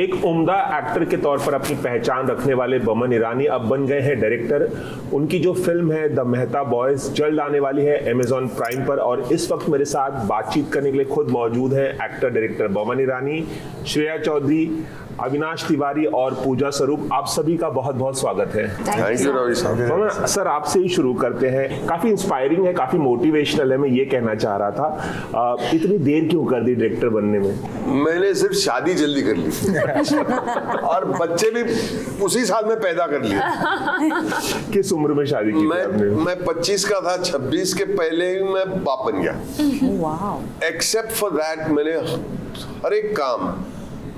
एक उम्दा एक्टर के तौर पर अपनी पहचान रखने वाले बमन ईरानी अब बन गए हैं डायरेक्टर। उनकी जो फिल्म है द मेहता बॉयज जल्द आने वाली है अमेजॉन प्राइम पर, और इस वक्त मेरे साथ बातचीत करने के लिए खुद मौजूद हैं एक्टर डायरेक्टर बमन ईरानी, श्रेया चौधरी, अविनाश तिवारी और पूजा स्वरूप। आप सभी का बहुत बहुत स्वागत है। थैंक यू रवि साहब। सर आपसे ही शुरू करते हैं। काफी इंस्पायरिंग है, काफी मोटिवेशनल है, मैं ये कहना चाह रहा था। इतनी देर क्यों कर दी डायरेक्टर बनने में? मैंने सिर्फ शादी जल्दी कर ली और बच्चे भी उसी साल में पैदा कर लिए। किस उम्र में शादी की? मैं 25 का था, 26 के पहले ही मैं बाप बन गया। एक्सेप्ट फॉर दैट मैंने हर एक काम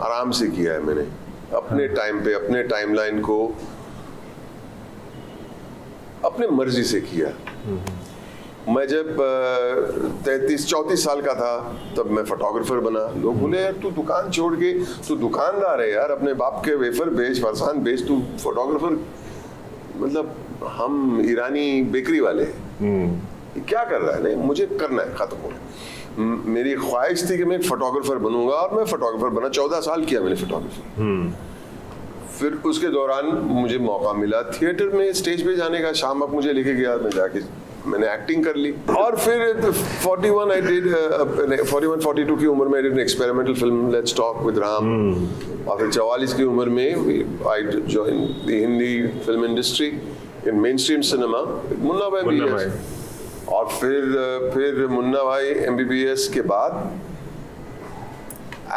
आराम से किया है। मैंने अपने टाइम पे अपने टाइमलाइन को अपने मर्जी से किया। मैं जब 34 साल का था तब मैं फोटोग्राफर बना। लोग बोले यार तू दुकान छोड़ के, तू दुकानदार है यार, अपने बाप के वेफर बेच, फरसान बेच, तू फोटोग्राफर, मतलब हम ईरानी बेकरी वाले हैं, क्या कर रहा है? नहीं, मुझे करना है, खत्म हो गया। मेरी ख्वाहिश थी कि मैं एक फोटोग्राफर बनूंगा और मैं फोटोग्राफर बना। 14 साल किया मैंने फोटोग्राफी। फिर उसके दौरान मुझे मौका मिला थिएटर में स्टेज पे जाने का। शामक मुझे लेके गया, मैं जाके मैंने एक्टिंग कर ली। और फिर 41-42 की उम्र में I did an experimental film let's talk with Ram. और फिर 44 की उम्र में I join the Hindi film industry in main stream cinema, Munna भाई। और फिर मुन्ना भाई MBBS के बाद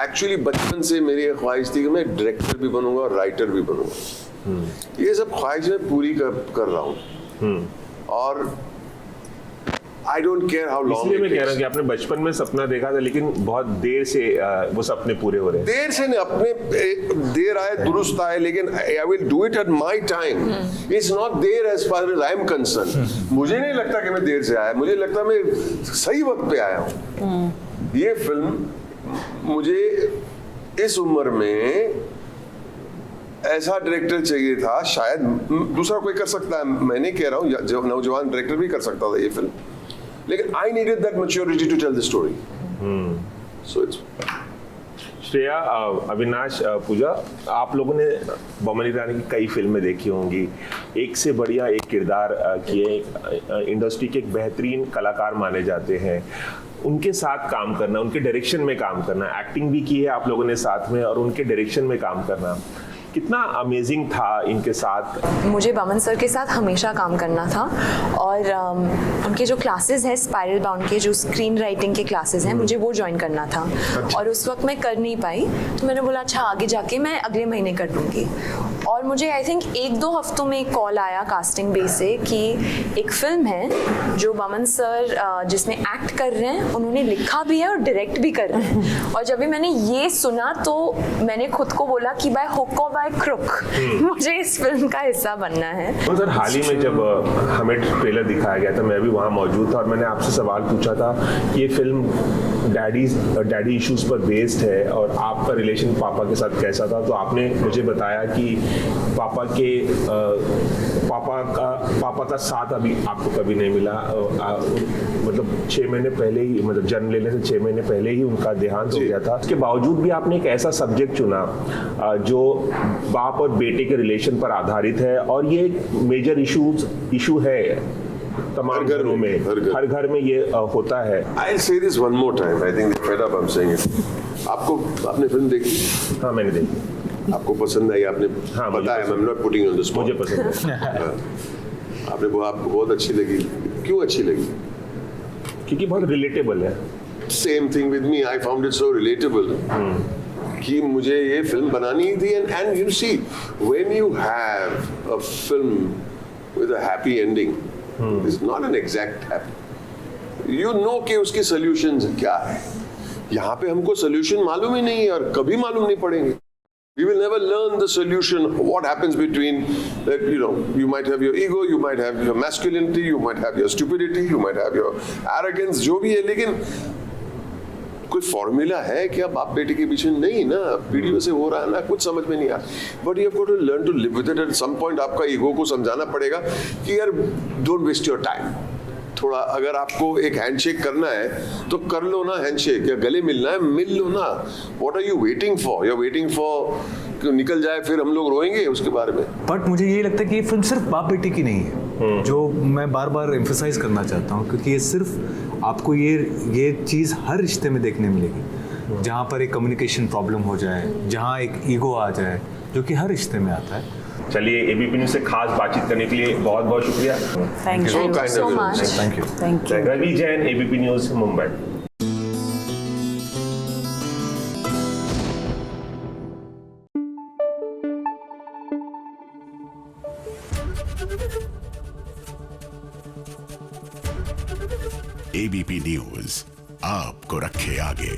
एक्चुअली बचपन से मेरी ख्वाहिश थी कि मैं डायरेक्टर भी बनूंगा और राइटर भी बनूंगा। ये सब ख्वाहिश मैं पूरी कर रहा हूँ। और I don't care how long. इसलिए मैं कह रहा हूँ कि आपने बचपन में सपना देखा था, लेकिन बहुत देर से वो सपने पूरे हो रहे हैं। देर से नहीं, अपने देर आए दुरुस्त आए, लेकिन I will do it at my time. It's not there as far as I am concerned. मुझे नहीं लगता कि मैं देर से आया, मुझे लगता मैं सही वक्त पे आया हूँ। ये फिल्म मुझे इस उम्र में ऐसा डायरेक्टर चाहिए था, शायद दूसरा कोई कर सकता है, मैं नहीं कह रहा हूँ, जो नौजवान डायरेक्टर भी कर सकता था ये फिल्म, लेकिन I needed that maturity to tell the story. So it's. Shreya, Avinash, पूजा, आप लोगों ने बमन ईरानी की कई फिल्में देखी होंगी। एक से बढ़िया एक किरदार किए, इंडस्ट्री के एक बेहतरीन कलाकार माने जाते हैं। उनके साथ काम करना, उनके डायरेक्शन में काम करना, एक्टिंग भी की है आप लोगों ने साथ में, और उनके डायरेक्शन में काम करना कितना अमेजिंग था इनके साथ। मुझे बमन सर के साथ हमेशा काम करना था, और उनके जो क्लासेस हैं स्पाइरल बाउंड के, जो स्क्रीन राइटिंग के क्लासेस हैं, मुझे वो ज्वाइन करना था। अच्छा। और उस वक्त मैं कर नहीं पाई, तो मैंने बोला अच्छा आगे जाके मैं अगले महीने कर दूँगी। और मुझे आई थिंक 1-2 हफ्तों में एक कॉल आया कास्टिंग बेस से कि एक फिल्म है जो बमन सर जिसमें एक्ट कर रहे हैं, उन्होंने लिखा भी है और डायरेक्ट भी कर रहे हैं। और जब भी मैंने ये सुना तो मैंने खुद को बोला कि बाय हुक और बाय क्रुक मुझे इस फिल्म का हिस्सा बनना है। तो सर हाल ही में जब हमें ट्रेलर दिखाया गया था, मैं भी वहाँ मौजूद था, और मैंने आपसे सवाल पूछा था कि ये फिल्म डैडी इश्यूज पर बेस्ड है और आपका रिलेशन पापा के साथ कैसा था। तो आपने मुझे बताया कि पापा का साथ अभी आपको कभी नहीं मिला। मतलब 6 महीने पहले ही, मतलब जन्म लेने से 6 महीने पहले ही उनका देहांत हो गया था। उसके बावजूद भी आपने एक ऐसा सब्जेक्ट चुना जो बाप और बेटे के रिलेशन पर आधारित है, और ये एक मेजर इशू है तमाम घरों में, हर घर में ये होता है। I'll say this one more time. I think they're fed up. I'm saying it. आपने फिल्म देखी? हाँ मैंने देखी। आपको पसंद आई? आपने हाँ, बताया, I'm not putting you on the spot. मुझे पसंद है। आपको बहुत अच्छी लगी। क्यों अच्छी लगी? क्योंकि बहुत रिलेटेबल है। Same thing with me. I found it so relatable. कि मुझे ये फिल्म बनानी ही थी। And you see, when you have a film with a happy ending, it's not an exact happy. You know कि उसके solutions क्या है। यहाँ पे हमको solution मालूम ही नहीं है और कभी मालूम नहीं पड़ेंगे। We will never learn the solution. What happens between, you might have your ego, you might have your masculinity, you might have your stupidity, you might have your arrogance, जो भी है, लेकिन कोई फॉर्मूला है क्या बाप बेटे के बीच में? नहीं ना, पीढ़ियों से हो रहा है ना, कुछ समझ में नहीं आ रहा। But you have got to learn to live with it. At some point आपका ईगो को समझाना पड़ेगा कि यार डोंट वेस्ट योर टाइम, थोड़ा अगर आपको एक हैंडशेक करना है तो कर लो ना हैंडशेक, या गले मिलना है मिल लो ना. What are you waiting for? You are waiting for कि निकल जाए फिर हम लोग रोएंगे उसके बारे में. बट मुझे ये लगता है कि ये फिल्म सिर्फ बाप बेटी की नहीं है, जो मैं बार बार एम्फोसाइज करना चाहता हूँ, क्योंकि ये सिर्फ आपको ये चीज़ हर रिश्ते में देखने मिलेगी, जहाँ पर एक कम्युनिकेशन प्रॉब्लम हो जाए, जहाँ एक ईगो आ जाए, जो कि हर रिश्ते में आता है. चलिए एबीपी न्यूज़ से खास बातचीत करने के लिए बहुत बहुत शुक्रिया. Thank So you kind so of you. much. Thank you. Thank you. Ravi Jain, ABP news, Mumbai. ABP news आपको रखे आगे.